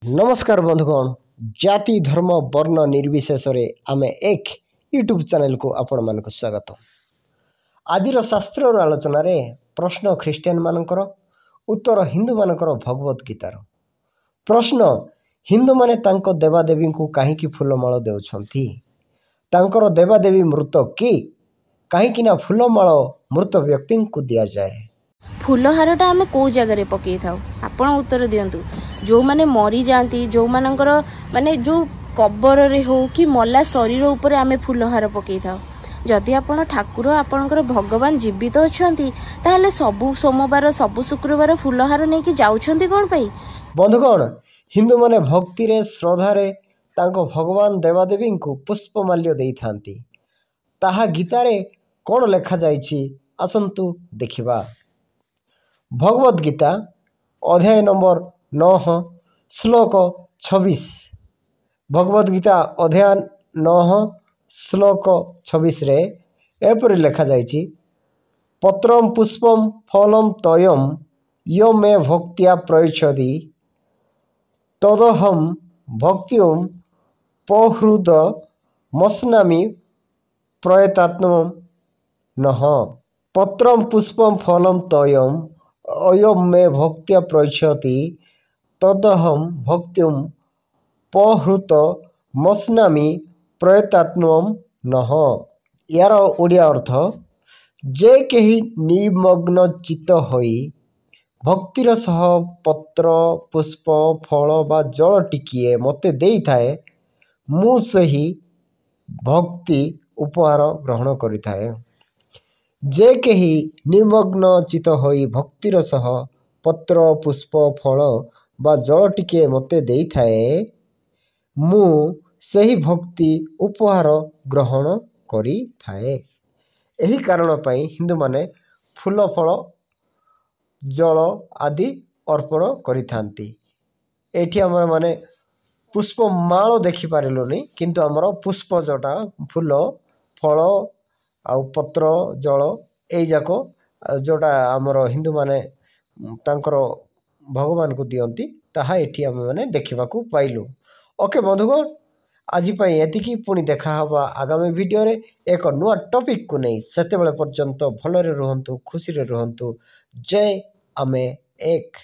नमस्कार बंधुगण जाति धर्म वर्ण निर्विशेष आम एक यूट्यूब चैनल को आपण मानक स्वागत। आज शास्त्र आलोचन प्रश्न ख्रीस्टियान मानकर उत्तर हिंदू मानकर भगवत गीतार प्रश्न हिंदू माने तांको देवादेवी को कहीं फूलमाल देउछंती तांकर देवादेवी मृत कि कहीं फूलमाल मृत व्यक्ति को दि जाए। फूलहारटा आम कौ जगह पकई था आपण उत्तर दिंतु। जो माने मरी जाती जो मानकर माने जो कबर रे हो कि मला शरीर उपर आमे फूलहार पकई था। जदि आपण ठाकुर आपणकर भगवान जीवित अछंती ताहले सबु सोमवार सबु शुक्रवार फूलहार नहीं कि जाउछंती कोन पई। बंधुगण हिंदू माने भक्ति रे श्रद्धा रे तांको भगवान देवादेवी को पुष्पमाल्य देई थांती। ताहा गीतारे कोन लेखा जाइछि आसंतु देखिबा। भगवत गीता अध्याय नंबर 9 श्लोक 26। भगवत गीता अध्याय 9 श्लोक 26 रे एपरि लेखा जाइछि पत्रम पुष्पम फलम तयम यो मे भक्त्या प्रयच्छति तदहम भक्त्युम पहृद मस्नामि प्रयतात्म नः। पत्रम पुष्पम फलम तयम अयम मे भक्त्या प्रयच्छति तदहम भक्त्युम पहृत मस्नामि प्रयतात्म नः। यार ओडिया अर्थ जे केही निमग्न चित्त होई भक्तिर सह पत्र पुष्प फल बा जल टिकिए मते देई थाए मु सही भक्ति उपहार ग्रहण करिथाए। जे केही निमग्न चित्त होई भक्तिर सह पत्र पुष्प फल बा जल टिके मते देई थाए मु सही भक्ति उपहार ग्रहण करी थाए। एही कारण पई हिंदू माने फूल फल जल आदि अर्पण करि थांती। एठी हमर माने पुष्प माଳ देखि पारिलुनी किंतु हमर पुष्प जोटा फूल फल आउ पत्र जल एई जाको जोटा हमर हिंदू माने तांकर भगवान को दियंती ताहा एठी हम माने देखिबा को पाइलु। ओके बंधुगण आज पई एतिकी पुणी देखा हबा आगामी वीडियो रे एक नुआ टॉपिक को नहीं। सेते बेले पर्यंत भलरे रहंतु खुशी रे रहंतु। जय आमे एक।